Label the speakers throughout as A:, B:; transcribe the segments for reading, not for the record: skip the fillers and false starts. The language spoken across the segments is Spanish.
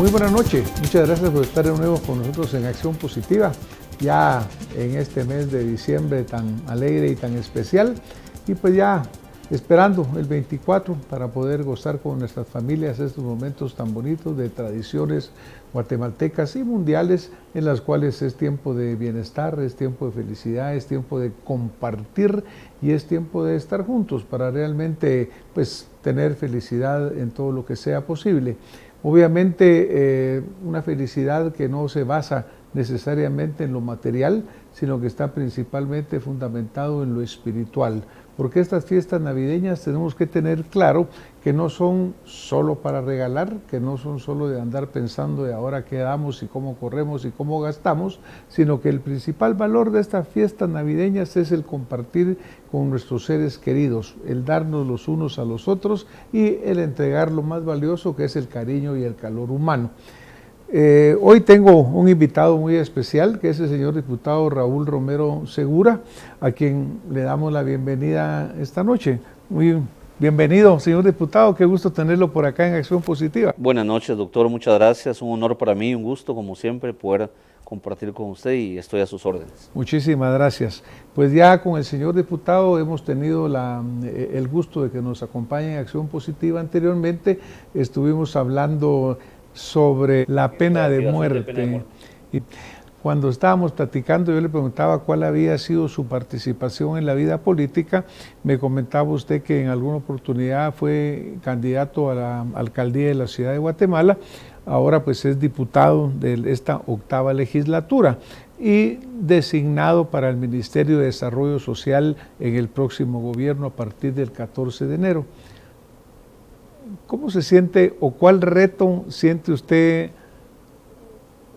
A: Muy buena noche, muchas gracias por estar de nuevo con nosotros en Acción Positiva, ya en este mes de diciembre tan alegre y tan especial, y pues ya esperando el 24 para poder gozar con nuestras familias estos momentos tan bonitos de tradiciones guatemaltecas y mundiales, en las cuales es tiempo de bienestar, es tiempo de felicidad, es tiempo de compartir y es tiempo de estar juntos para realmente pues tener felicidad en todo lo que sea posible. Obviamente una felicidad que no se basa necesariamente en lo material, sino que está principalmente fundamentado en lo espiritual. Porque estas fiestas navideñas tenemos que tener claro que no son solo para regalar, que no son solo de andar pensando de ahora qué damos y cómo corremos y cómo gastamos, sino que el principal valor de estas fiestas navideñas es el compartir con nuestros seres queridos, el darnos los unos a los otros y el entregar lo más valioso que es el cariño y el calor humano. Hoy tengo un invitado muy especial, que es el señor diputado Raúl Romero Segura, a quien le damos la bienvenida esta noche. Muy bienvenido, señor diputado, qué gusto tenerlo por acá en Acción Positiva.
B: Buenas noches, doctor, muchas gracias, un honor para mí, un gusto, como siempre, poder compartir con usted y estoy a sus órdenes.
A: Muchísimas gracias. Pues ya con el señor diputado hemos tenido el gusto de que nos acompañe en Acción Positiva. Anteriormente estuvimos hablando sobre la pena de muerte. Y cuando estábamos platicando, yo le preguntaba cuál había sido su participación en la vida política. Me comentaba usted que en alguna oportunidad fue candidato a la alcaldía de la ciudad de Guatemala, ahora pues es diputado de esta 8ª legislatura y designado para el Ministerio de Desarrollo Social en el próximo gobierno a partir del 14 de enero. ¿Cómo se siente o cuál reto siente usted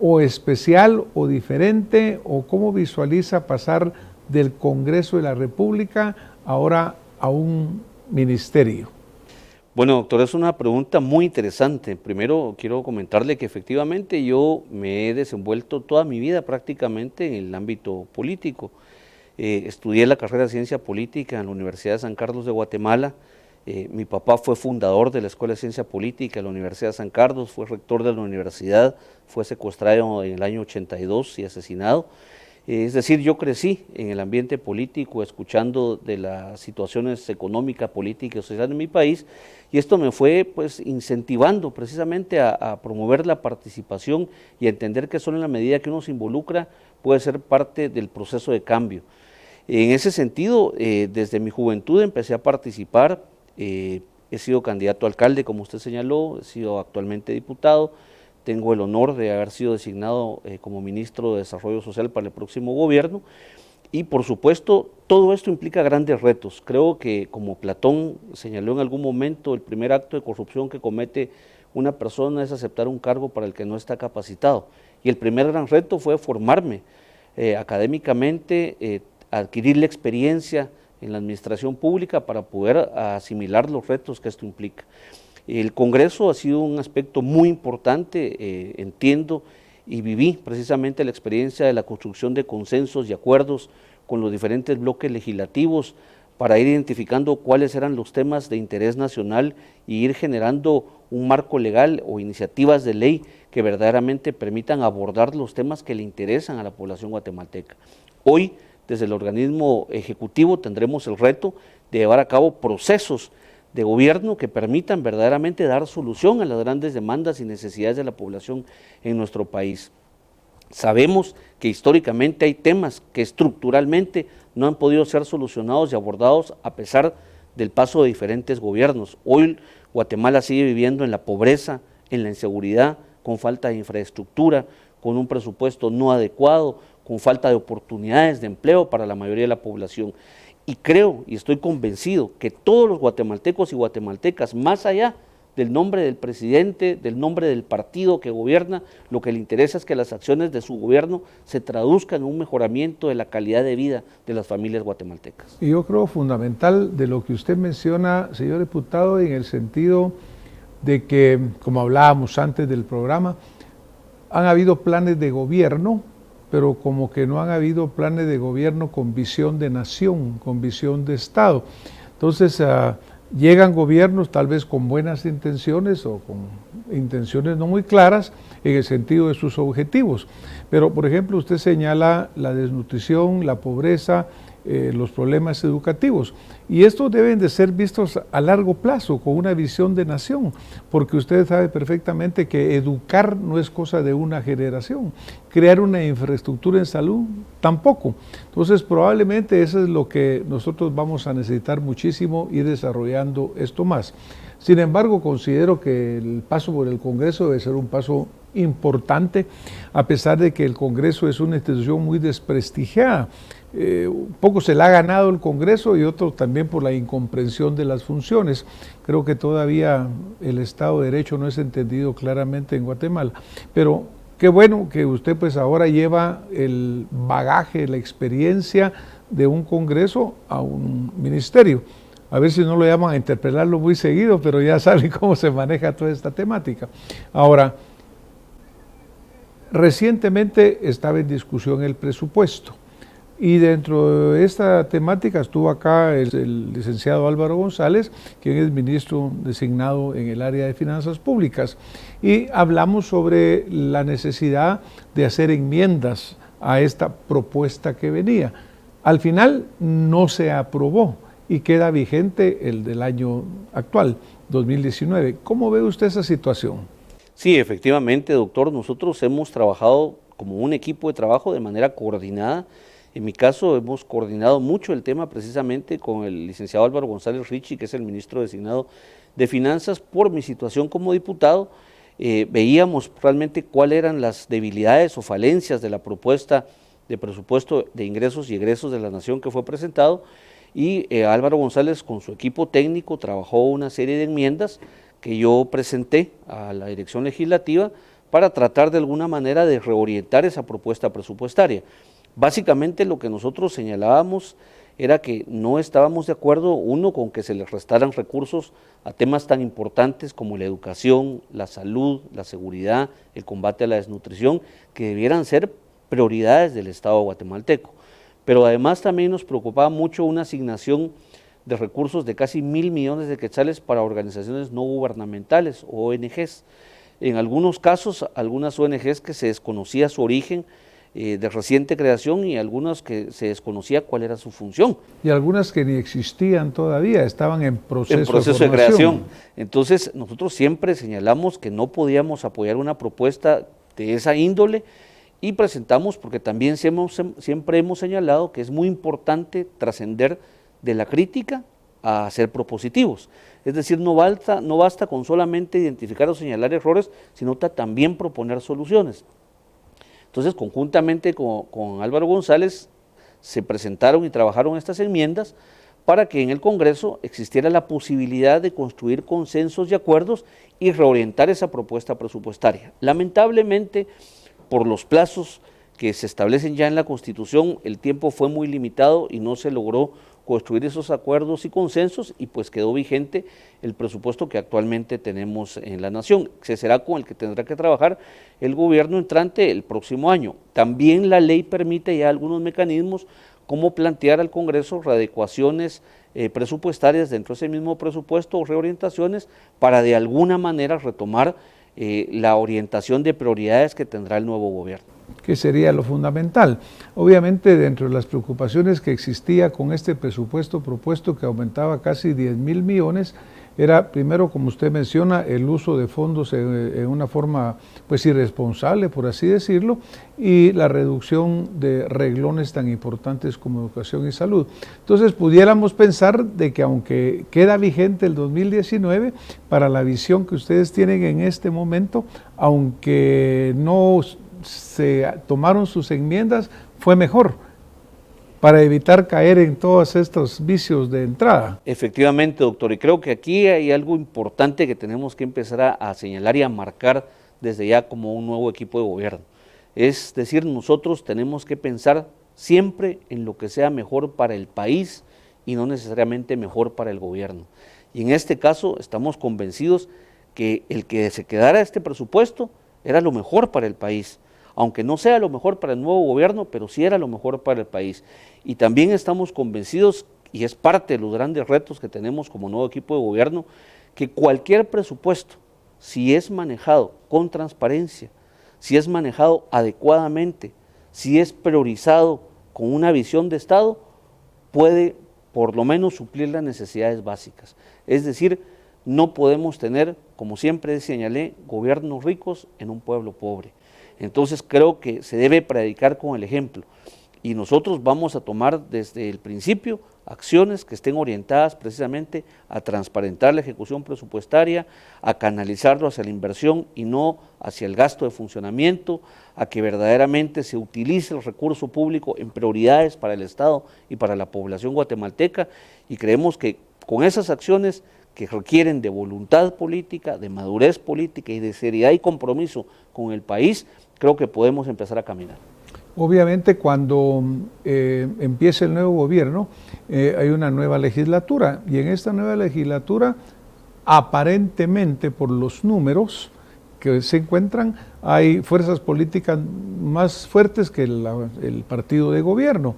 A: o especial o diferente o cómo visualiza pasar del Congreso de la República ahora a un ministerio?
B: Bueno, doctor, es una pregunta muy interesante. Primero quiero comentarle que efectivamente yo me he desenvuelto toda mi vida prácticamente en el ámbito político. Estudié la carrera de Ciencia Política en la Universidad de San Carlos de Guatemala. Mi papá fue fundador de la Escuela de Ciencia Política de la Universidad de San Carlos, fue rector de la universidad, fue secuestrado en el año 82 y asesinado. Es decir, yo crecí en el ambiente político, escuchando de las situaciones económicas, políticas y sociales de mi país, y esto me fue pues incentivando precisamente a promover la participación y a entender que solo en la medida que uno se involucra puede ser parte del proceso de cambio. En ese sentido, desde mi juventud empecé a participar. He sido candidato a alcalde, como usted señaló, he sido actualmente diputado, tengo el honor de haber sido designado como ministro de Desarrollo Social para el próximo gobierno y por supuesto todo esto implica grandes retos. Creo que como Platón señaló en algún momento, el primer acto de corrupción que comete una persona es aceptar un cargo para el que no está capacitado y el primer gran reto fue formarme académicamente, adquirir la experiencia en la administración pública para poder asimilar los retos que esto implica. El Congreso ha sido un aspecto muy importante, entiendo y viví precisamente la experiencia de la construcción de consensos y acuerdos con los diferentes bloques legislativos para ir identificando cuáles eran los temas de interés nacional y ir generando un marco legal o iniciativas de ley que verdaderamente permitan abordar los temas que le interesan a la población guatemalteca. Hoy, desde el organismo ejecutivo tendremos el reto de llevar a cabo procesos de gobierno que permitan verdaderamente dar solución a las grandes demandas y necesidades de la población en nuestro país. Sabemos que históricamente hay temas que estructuralmente no han podido ser solucionados y abordados a pesar del paso de diferentes gobiernos. Hoy Guatemala sigue viviendo en la pobreza, en la inseguridad, con falta de infraestructura, con un presupuesto no adecuado, con falta de oportunidades de empleo para la mayoría de la población. Y creo y estoy convencido que todos los guatemaltecos y guatemaltecas, más allá del nombre del presidente, del nombre del partido que gobierna, lo que le interesa es que las acciones de su gobierno se traduzcan en un mejoramiento de la calidad de vida de las familias guatemaltecas.
A: Y yo creo fundamental de lo que usted menciona, señor diputado, en el sentido de que, como hablábamos antes del programa, han habido planes de gobierno, pero como que no han habido planes de gobierno con visión de nación, con visión de Estado. Entonces, Llegan gobiernos tal vez con buenas intenciones o con intenciones no muy claras en el sentido de sus objetivos. Pero, por ejemplo, usted señala la desnutrición, la pobreza, los problemas educativos. Y estos deben de ser vistos a largo plazo, con una visión de nación, porque usted sabe perfectamente que educar no es cosa de una generación, crear una infraestructura en salud tampoco. Entonces, probablemente eso es lo que nosotros vamos a necesitar muchísimo, ir desarrollando esto más. Sin embargo, considero que el paso por el Congreso debe ser un paso importante, a pesar de que el Congreso es una institución muy desprestigiada. Un poco se la ha ganado el Congreso y otro también por la incomprensión de las funciones. Creo que todavía el Estado de Derecho no es entendido claramente en Guatemala. Pero qué bueno que usted pues ahora lleva el bagaje, la experiencia de un Congreso a un ministerio. A ver si no lo llaman a interpelarlo muy seguido, pero ya saben cómo se maneja toda esta temática. Ahora, recientemente estaba en discusión el presupuesto y dentro de esta temática estuvo acá el licenciado Álvaro González, quien es ministro designado en el área de finanzas públicas, y hablamos sobre la necesidad de hacer enmiendas a esta propuesta que venía. Al final no se aprobó y queda vigente el del año actual, 2019. ¿Cómo ve usted esa situación?
B: Sí, efectivamente, doctor, nosotros hemos trabajado como un equipo de trabajo de manera coordinada. En mi caso hemos coordinado mucho el tema precisamente con el licenciado Álvaro González Richie, que es el ministro designado de Finanzas. Por mi situación como diputado, veíamos realmente cuáles eran las debilidades o falencias de la propuesta de presupuesto de ingresos y egresos de la Nación que fue presentado, y Álvaro González con su equipo técnico trabajó una serie de enmiendas que yo presenté a la dirección legislativa para tratar de alguna manera de reorientar esa propuesta presupuestaria. Básicamente lo que nosotros señalábamos era que no estábamos de acuerdo, uno, con que se les restaran recursos a temas tan importantes como la educación, la salud, la seguridad, el combate a la desnutrición, que debieran ser prioridades del Estado guatemalteco. Pero además también nos preocupaba mucho una asignación de recursos de casi 1.000 millones de quetzales para organizaciones no gubernamentales o ONGs. En algunos casos, algunas ONGs que se desconocía su origen, de reciente creación, y algunas que se desconocía cuál era su función.
A: Y algunas que ni existían todavía, estaban en proceso
B: de creación. Entonces, nosotros siempre señalamos que no podíamos apoyar una propuesta de esa índole y presentamos, porque también siempre hemos señalado que es muy importante trascender de la crítica a ser propositivos. Es decir, no basta con solamente identificar o señalar errores, sino también proponer soluciones. Entonces, conjuntamente con Álvaro González, se presentaron y trabajaron estas enmiendas para que en el Congreso existiera la posibilidad de construir consensos y acuerdos y reorientar esa propuesta presupuestaria. Lamentablemente, por los plazos que se establecen ya en la Constitución, el tiempo fue muy limitado y no se logró construir esos acuerdos y consensos, y pues quedó vigente el presupuesto que actualmente tenemos en la Nación. Ese será con el que tendrá que trabajar el gobierno entrante el próximo año. También la ley permite ya algunos mecanismos como plantear al Congreso readecuaciones presupuestarias dentro de ese mismo presupuesto o reorientaciones para de alguna manera retomar la orientación de prioridades que tendrá el nuevo gobierno.
A: Que sería lo fundamental. Obviamente, dentro de las preocupaciones que existía con este presupuesto propuesto, que aumentaba casi 10.000 millones, era primero, como usted menciona, el uso de fondos en una forma pues irresponsable, por así decirlo, y la reducción de renglones tan importantes como educación y salud. Entonces, pudiéramos pensar de que aunque queda vigente el 2019, para la visión que ustedes tienen en este momento, aunque no se tomaron sus enmiendas, fue mejor para evitar caer en todos estos vicios de entrada.
B: Efectivamente, doctor, y creo que aquí hay algo importante que tenemos que empezar a señalar y a marcar desde ya como un nuevo equipo de gobierno. Es decir, nosotros tenemos que pensar siempre en lo que sea mejor para el país y no necesariamente mejor para el gobierno. Y en este caso estamos convencidos que el que se quedara este presupuesto era lo mejor para el país, aunque no sea lo mejor para el nuevo gobierno, pero sí era lo mejor para el país. Y también estamos convencidos y es parte de los grandes retos que tenemos como nuevo equipo de gobierno, que cualquier presupuesto, si es manejado con transparencia, si es manejado adecuadamente, si es priorizado con una visión de Estado, puede por lo menos suplir las necesidades básicas. Es decir, no podemos tener, como siempre señalé, gobiernos ricos en un pueblo pobre. Entonces creo que se debe predicar con el ejemplo y nosotros vamos a tomar desde el principio acciones que estén orientadas precisamente a transparentar la ejecución presupuestaria, a canalizarlo hacia la inversión y no hacia el gasto de funcionamiento, a que verdaderamente se utilice el recurso público en prioridades para el Estado y para la población guatemalteca, y creemos que con esas acciones que requieren de voluntad política, de madurez política y de seriedad y compromiso con el país, creo que podemos empezar a caminar.
A: Obviamente cuando empiece el nuevo gobierno hay una nueva legislatura y en esta nueva legislatura aparentemente por los números que se encuentran hay fuerzas políticas más fuertes que el partido de gobierno.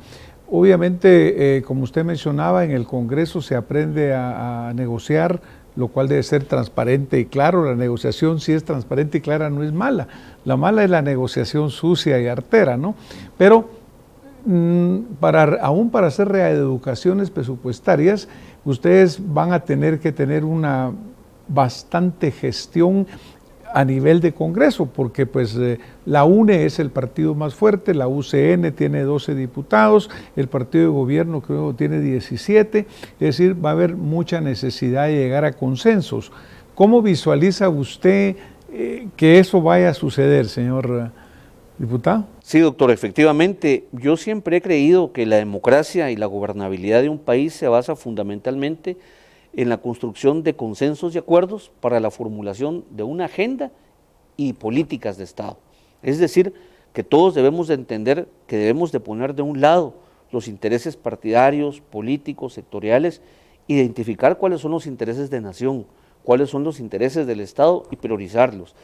A: Obviamente como usted mencionaba en el Congreso se aprende a negociar, lo cual debe ser transparente y claro. La negociación, si es transparente y clara, no es mala. La mala es la negociación sucia y artera, ¿no? Pero aún para hacer reeducaciones presupuestarias, ustedes van a tener que tener una bastante gestión a nivel de Congreso, porque pues la UNE es el partido más fuerte, la UCN tiene 12 diputados, el partido de gobierno creo tiene 17, es decir, va a haber mucha necesidad de llegar a consensos. ¿Cómo visualiza usted que eso vaya a suceder, señor diputado?
B: Sí, doctor, efectivamente, yo siempre he creído que la democracia y la gobernabilidad de un país se basa fundamentalmente en la construcción de consensos y acuerdos para la formulación de una agenda y políticas de Estado. Es decir, que todos debemos de entender que debemos de poner de un lado los intereses partidarios, políticos, sectoriales, identificar cuáles son los intereses de nación, cuáles son los intereses del Estado y priorizarlos.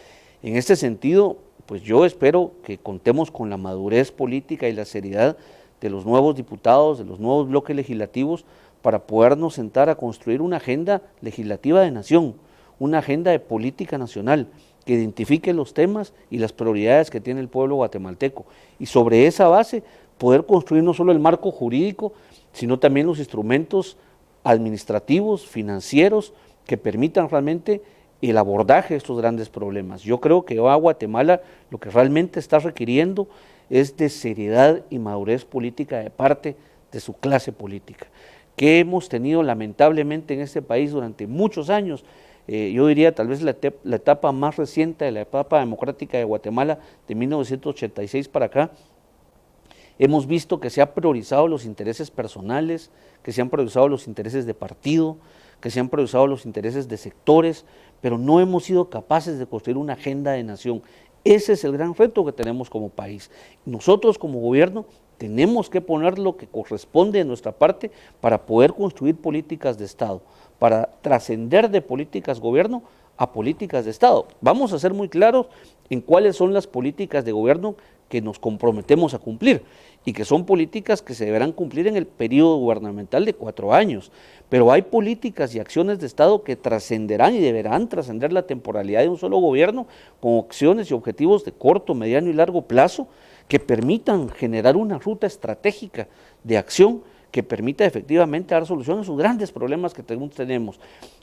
B: En este sentido, pues yo espero que contemos con la madurez política y la seriedad de los nuevos diputados, de los nuevos bloques legislativos, para podernos sentar a construir una agenda legislativa de nación, una agenda de política nacional que identifique los temas y las prioridades que tiene el pueblo guatemalteco. Y sobre esa base poder construir no solo el marco jurídico, sino también los instrumentos administrativos, financieros, que permitan realmente el abordaje de estos grandes problemas. Yo creo que a Guatemala lo que realmente está requiriendo es de seriedad y madurez política de parte de su clase política, que hemos tenido lamentablemente en este país durante muchos años. Yo diría tal vez la etapa más reciente de la etapa democrática de Guatemala, de 1986 para acá, hemos visto que se han priorizado los intereses personales, que se han priorizado los intereses de partido, que se han priorizado los intereses de sectores, pero no hemos sido capaces de construir una agenda de nación. Ese es el gran reto que tenemos como país. Nosotros como gobierno tenemos que poner lo que corresponde de nuestra parte para poder construir políticas de Estado, para trascender de políticas gobierno a políticas de Estado. Vamos a ser muy claros en cuáles son las políticas de gobierno que nos comprometemos a cumplir y que son políticas que se deberán cumplir en el periodo gubernamental de 4 años, pero hay políticas y acciones de Estado que trascenderán y deberán trascender la temporalidad de un solo gobierno con acciones y objetivos de corto, mediano y largo plazo que permitan generar una ruta estratégica de acción que permita efectivamente dar solución a esos grandes problemas que tenemos.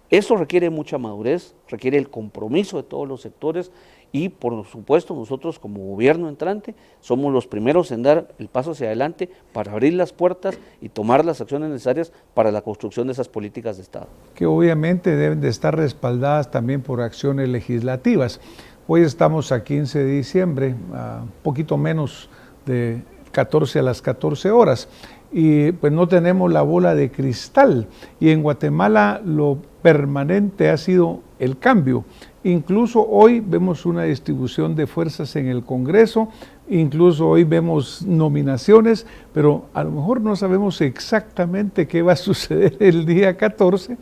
B: Eso requiere mucha madurez, requiere el compromiso de todos los sectores y por supuesto nosotros como gobierno entrante somos los primeros en dar el paso hacia adelante para abrir las puertas y tomar las acciones necesarias para la construcción de esas políticas de Estado.
A: Que obviamente deben de estar respaldadas también por acciones legislativas. Hoy estamos a 15 de diciembre, a poquito menos de 14 a las 14 horas. Y pues no tenemos la bola de cristal y en Guatemala lo permanente ha sido el cambio. Incluso hoy vemos una distribución de fuerzas en el Congreso, incluso hoy vemos nominaciones, pero a lo mejor no sabemos exactamente qué va a suceder el día 14,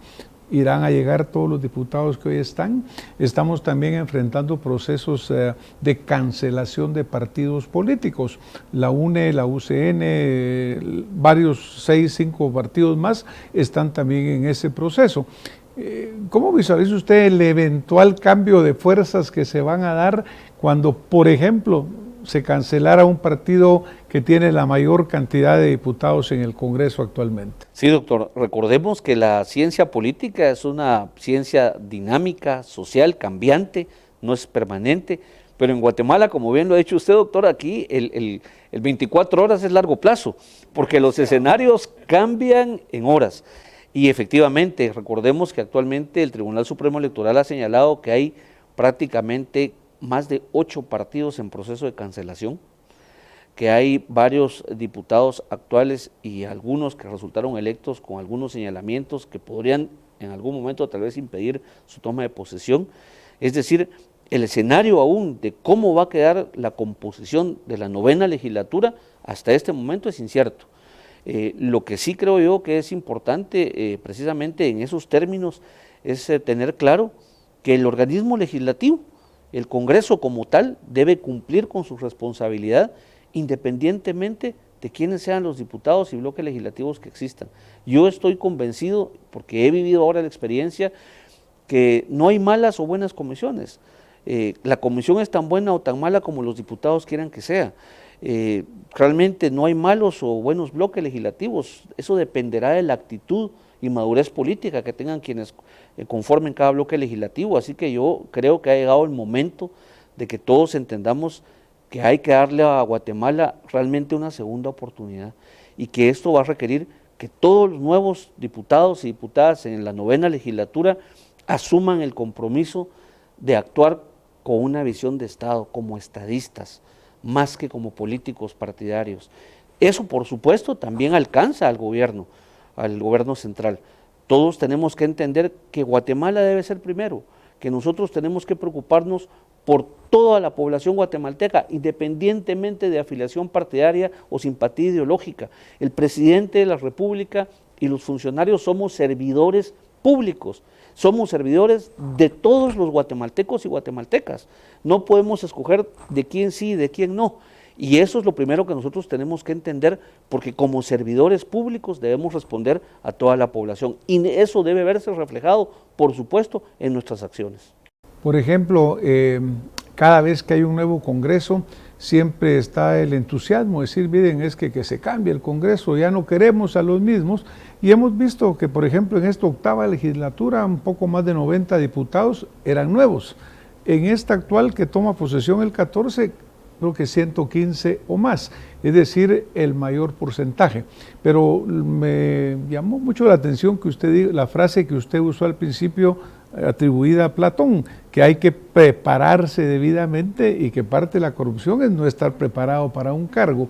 A: irán a llegar todos los diputados que hoy están. Estamos también enfrentando procesos de cancelación de partidos políticos. La UNE, la UCN, varios 6, 5 partidos más están también en ese proceso. ¿Cómo visualiza usted el eventual cambio de fuerzas que se van a dar cuando, por ejemplo, se cancelara un partido que tiene la mayor cantidad de diputados en el Congreso actualmente?
B: Sí, doctor, recordemos que la ciencia política es una ciencia dinámica, social, cambiante, no es permanente, pero en Guatemala, como bien lo ha dicho usted, doctor, aquí el 24 horas es largo plazo, porque los escenarios cambian en horas. Y efectivamente, recordemos que actualmente el Tribunal Supremo Electoral ha señalado que hay prácticamente más de 8 partidos en proceso de cancelación, que hay varios diputados actuales y algunos que resultaron electos con algunos señalamientos que podrían en algún momento tal vez impedir su toma de posesión. Es decir, el escenario aún de cómo va a quedar la composición de la 9ª legislatura hasta este momento es incierto. Lo que sí creo yo que es importante precisamente en esos términos es tener claro que el organismo legislativo, el Congreso como tal, debe cumplir con su responsabilidad independientemente de quiénes sean los diputados y bloques legislativos que existan. Yo estoy convencido, porque he vivido ahora la experiencia, que no hay malas o buenas comisiones. La comisión es tan buena o tan mala como los diputados quieran que sea. Realmente no hay malos o buenos bloques legislativos, eso dependerá de la actitud y madurez política que tengan quienes conformen cada bloque legislativo, así que yo creo que ha llegado el momento de que todos entendamos que hay que darle a Guatemala realmente una segunda oportunidad y que esto va a requerir que todos los nuevos diputados y diputadas en la 9ª legislatura asuman el compromiso de actuar con una visión de Estado, como estadistas, más que como políticos partidarios. Eso, por supuesto, también alcanza al gobierno central. Todos tenemos que entender que Guatemala debe ser primero, que nosotros tenemos que preocuparnos por toda la población guatemalteca, independientemente de afiliación partidaria o simpatía ideológica. El presidente de la República y los funcionarios somos servidores públicos, somos servidores de todos los guatemaltecos y guatemaltecas. No podemos escoger de quién sí y de quién no. Y eso es lo primero que nosotros tenemos que entender, porque como servidores públicos debemos responder a toda la población. Y eso debe verse reflejado, por supuesto, en nuestras acciones.
A: Por ejemplo, cada vez que hay un nuevo Congreso, siempre está el entusiasmo, decir, miren, es que se cambie el Congreso, ya no queremos a los mismos. Y hemos visto que, por ejemplo, en esta 8ª legislatura, un poco más de 90 diputados eran nuevos. En esta actual que toma posesión el 14, creo que 115 o más, es decir, el mayor porcentaje. Pero me llamó mucho la atención que usted dijo, la frase que usted usó al principio, atribuida a Platón, que hay que prepararse debidamente y que parte de la corrupción es no estar preparado para un cargo.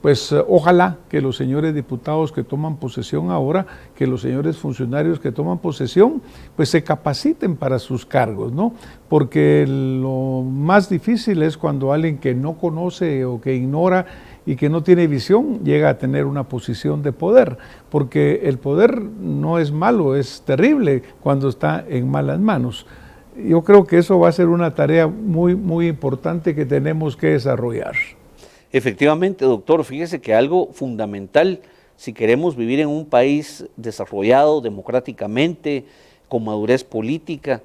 A: Pues ojalá que los señores diputados que toman posesión ahora, que los señores funcionarios que toman posesión, pues se capaciten para sus cargos, ¿no? Porque lo más difícil es cuando alguien que no conoce o que ignora y que no tiene visión llega a tener una posición de poder, porque el poder no es malo, es terrible cuando está en malas manos. Yo creo que eso va a ser una tarea muy, muy importante que tenemos que desarrollar.
B: Efectivamente, doctor, fíjese que algo fundamental, si queremos vivir en un país desarrollado democráticamente, con madurez política,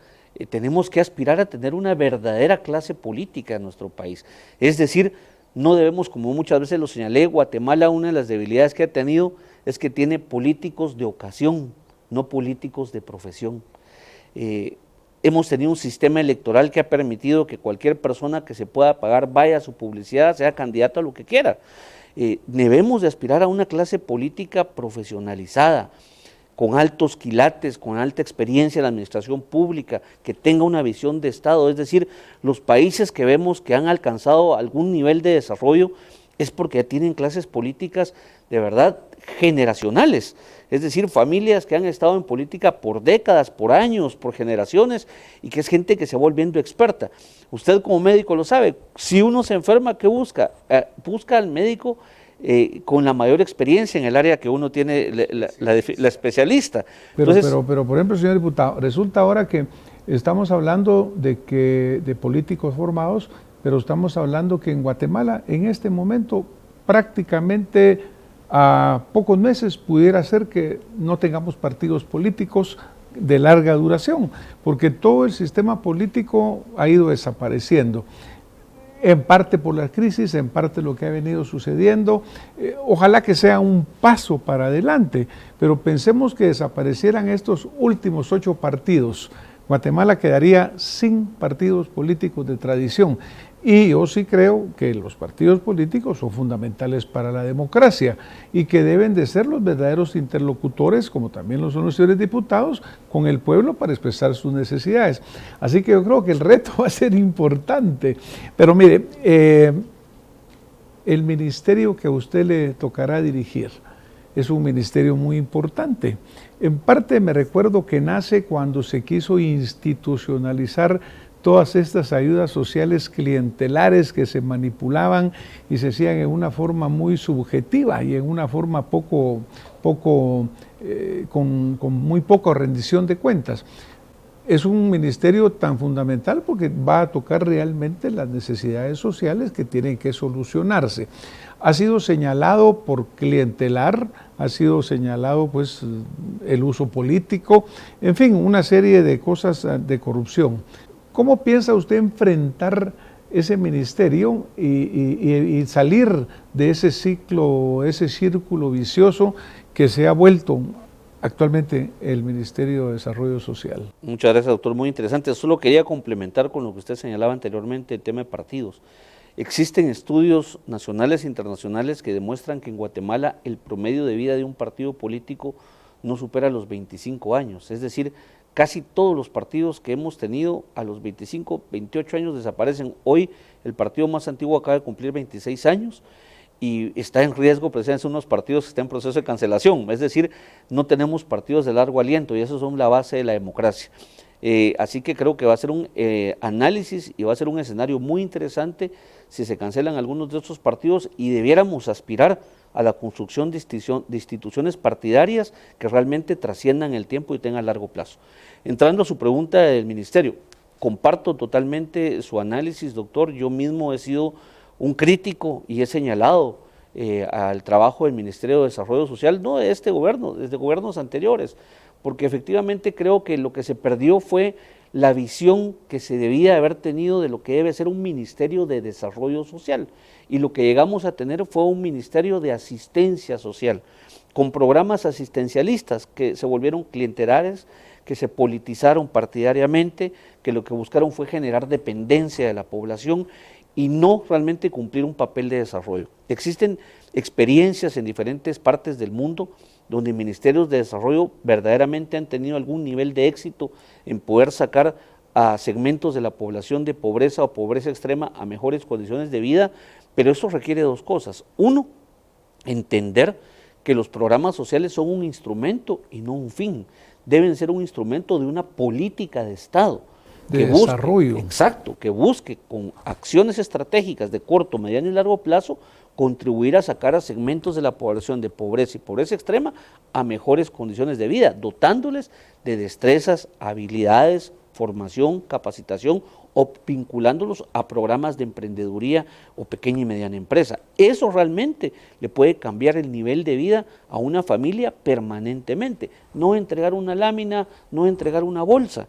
B: tenemos que aspirar a tener una verdadera clase política en nuestro país. Es decir, no debemos, como muchas veces lo señalé, Guatemala, una de las debilidades que ha tenido es que tiene políticos de ocasión, no políticos de profesión. Hemos tenido un sistema electoral que ha permitido que cualquier persona que se pueda pagar vaya a su publicidad, sea candidato a lo que quiera. Debemos de aspirar a una clase política profesionalizada, con altos quilates, con alta experiencia en la administración pública, que tenga una visión de Estado. Es decir, los países que vemos que han alcanzado algún nivel de desarrollo es porque tienen clases políticas de verdad generacionales, es decir, familias que han estado en política por décadas, por años, por generaciones, y que es gente que se va volviendo experta. Usted como médico lo sabe, si uno se enferma, ¿qué busca? Busca al médico con la mayor experiencia en el área que uno tiene, la especialista.
A: Pero, por ejemplo, señor diputado, resulta ahora que estamos hablando de políticos formados, pero estamos hablando que en Guatemala, en este momento, prácticamente a pocos meses pudiera ser que no tengamos partidos políticos de larga duración, porque todo el sistema político ha ido desapareciendo, en parte por la crisis, en parte lo que ha venido sucediendo. Ojalá que sea un paso para adelante, pero pensemos que desaparecieran estos últimos 8 partidos. Guatemala quedaría sin partidos políticos de tradición. Y yo sí creo que los partidos políticos son fundamentales para la democracia y que deben de ser los verdaderos interlocutores, como también lo son los señores diputados, con el pueblo para expresar sus necesidades. Así que yo creo que el reto va a ser importante. Pero mire, el ministerio que a usted le tocará dirigir es un ministerio muy importante. En parte me recuerdo que nace cuando se quiso institucionalizar todas estas ayudas sociales clientelares que se manipulaban y se hacían en una forma muy subjetiva y en una forma con muy poca rendición de cuentas. Es un ministerio tan fundamental porque va a tocar realmente las necesidades sociales que tienen que solucionarse. Ha sido señalado por clientelar, ha sido señalado pues el uso político, en fin, una serie de cosas de corrupción. ¿Cómo piensa usted enfrentar ese ministerio y salir de ese ciclo, ese círculo vicioso que se ha vuelto actualmente el Ministerio de Desarrollo Social?
B: Muchas gracias, doctor, muy interesante. Solo quería complementar con lo que usted señalaba anteriormente, el tema de partidos. Existen estudios nacionales e internacionales que demuestran que en Guatemala el promedio de vida de un partido político no supera los 25 años, es decir, casi todos los partidos que hemos tenido a los 25, 28 años desaparecen. Hoy el partido más antiguo acaba de cumplir 26 años y está en riesgo presencia unos partidos que están en proceso de cancelación, es decir, no tenemos partidos de largo aliento y esos son la base de la democracia. Así que creo que va a ser un análisis y va a ser un escenario muy interesante si se cancelan algunos de estos partidos y debiéramos aspirar a la construcción de instituciones partidarias que realmente trasciendan el tiempo y tengan largo plazo. Entrando a su pregunta del ministerio, comparto totalmente su análisis, doctor. Yo mismo he sido un crítico y he señalado al trabajo del Ministerio de Desarrollo Social, no de este gobierno, desde gobiernos anteriores, porque efectivamente creo que lo que se perdió fue la visión que se debía haber tenido de lo que debe ser un Ministerio de Desarrollo Social, y lo que llegamos a tener fue un Ministerio de Asistencia Social, con programas asistencialistas que se volvieron clientelares, que se politizaron partidariamente, que lo que buscaron fue generar dependencia de la población y no realmente cumplir un papel de desarrollo. Existen experiencias en diferentes partes del mundo donde ministerios de desarrollo verdaderamente han tenido algún nivel de éxito en poder sacar a segmentos de la población de pobreza o pobreza extrema a mejores condiciones de vida, pero eso requiere dos cosas. Uno, entender que los programas sociales son un instrumento y no un fin, deben ser un instrumento de una política de Estado.
A: De desarrollo.
B: Exacto, que busque con acciones estratégicas de corto, mediano y largo plazo contribuir a sacar a segmentos de la población de pobreza y pobreza extrema a mejores condiciones de vida, dotándoles de destrezas, habilidades, formación, capacitación o vinculándolos a programas de emprendeduría o pequeña y mediana empresa. Eso realmente le puede cambiar el nivel de vida a una familia permanentemente, no entregar una lámina, no entregar una bolsa.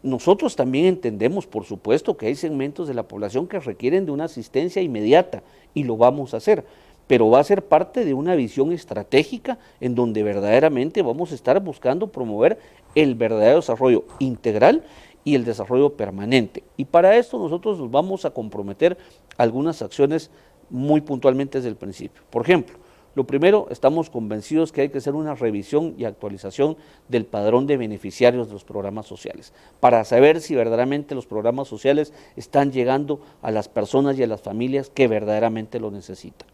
B: Nosotros también entendemos, por supuesto, que hay segmentos de la población que requieren de una asistencia inmediata y lo vamos a hacer, pero va a ser parte de una visión estratégica en donde verdaderamente vamos a estar buscando promover el verdadero desarrollo integral y el desarrollo permanente. Y para esto nosotros nos vamos a comprometer a algunas acciones muy puntualmente desde el principio. Por ejemplo, lo primero, estamos convencidos que hay que hacer una revisión y actualización del padrón de beneficiarios de los programas sociales, para saber si verdaderamente los programas sociales están llegando a las personas y a las familias que verdaderamente lo necesitan.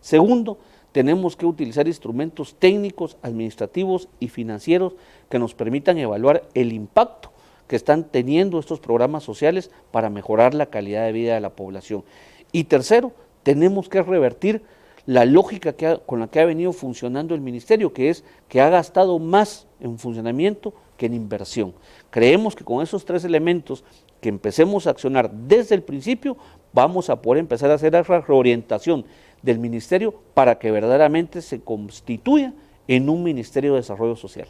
B: Segundo, tenemos que utilizar instrumentos técnicos, administrativos y financieros que nos permitan evaluar el impacto que están teniendo estos programas sociales para mejorar la calidad de vida de la población. Y tercero, tenemos que revertir la lógica con la que ha venido funcionando el ministerio, que es que ha gastado más en funcionamiento que en inversión. Creemos que con esos 3 elementos, que empecemos a accionar desde el principio, vamos a poder empezar a hacer esa reorientación del ministerio para que verdaderamente se constituya en un Ministerio de Desarrollo Social.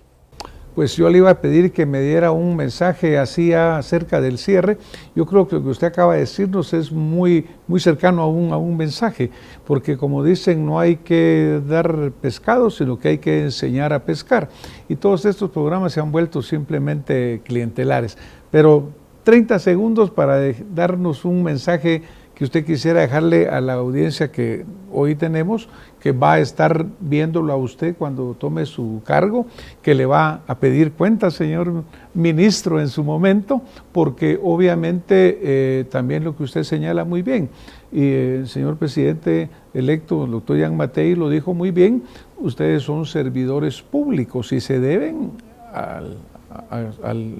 A: Pues yo le iba a pedir que me diera un mensaje así acerca del cierre. Yo creo que lo que usted acaba de decirnos es muy cercano a un mensaje, porque como dicen, no hay que dar pescado, sino que hay que enseñar a pescar. Y todos estos programas se han vuelto simplemente clientelares. Pero 30 segundos para darnos un mensaje que usted quisiera dejarle a la audiencia que hoy tenemos, que va a estar viéndolo a usted cuando tome su cargo, que le va a pedir cuentas, señor ministro, en su momento, porque obviamente también lo que usted señala muy bien, y el señor presidente electo, el doctor Jan Matei, lo dijo muy bien, ustedes son servidores públicos y se deben al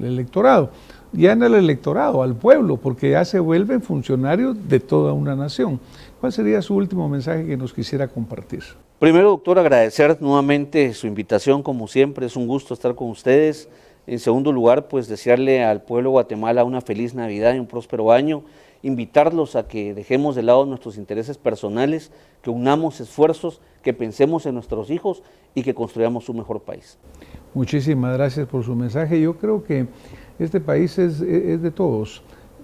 A: electorado. Ya en el electorado, al pueblo, porque ya se vuelven funcionarios de toda una nación. ¿Cuál sería su último mensaje que nos quisiera compartir?
B: Primero, doctor, agradecer nuevamente su invitación, como siempre, es un gusto estar con ustedes. En segundo lugar, pues desearle al pueblo de Guatemala una feliz Navidad y un próspero año, invitarlos a que dejemos de lado nuestros intereses personales, que unamos esfuerzos, que pensemos en nuestros hijos y que construyamos un mejor país.
A: Muchísimas gracias por su mensaje. Yo creo que este país es de todos.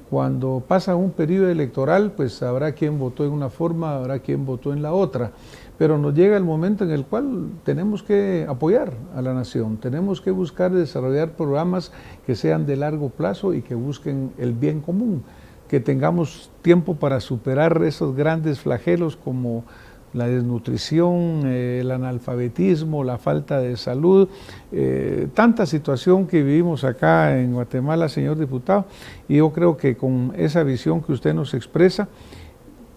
A: Cuando pasa un periodo electoral, pues habrá quien votó en una forma, habrá quien votó en la otra, pero nos llega el momento en el cual tenemos que apoyar a la nación, tenemos que buscar desarrollar programas que sean de largo plazo y que busquen el bien común, que tengamos tiempo para superar esos grandes flagelos como la desnutrición, el analfabetismo, la falta de salud, tanta situación que vivimos acá en Guatemala, señor diputado, y yo creo que con esa visión que usted nos expresa,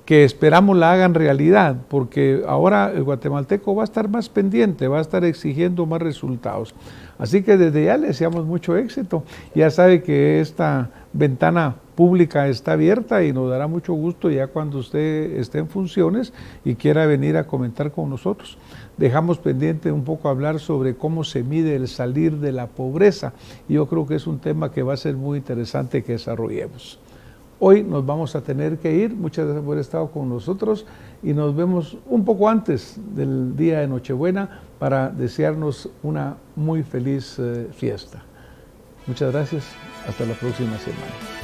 A: que esperamos la hagan realidad, porque ahora el guatemalteco va a estar más pendiente, va a estar exigiendo más resultados. Así que desde ya le deseamos mucho éxito. Ya sabe que esta ventana pública está abierta y nos dará mucho gusto ya cuando usted esté en funciones y quiera venir a comentar con nosotros. Dejamos pendiente un poco hablar sobre cómo se mide el salir de la pobreza y yo creo que es un tema que va a ser muy interesante que desarrollemos. Hoy nos vamos a tener que ir, muchas gracias por haber estado con nosotros y nos vemos un poco antes del día de Nochebuena para desearnos una muy feliz fiesta. Muchas gracias, hasta la próxima semana.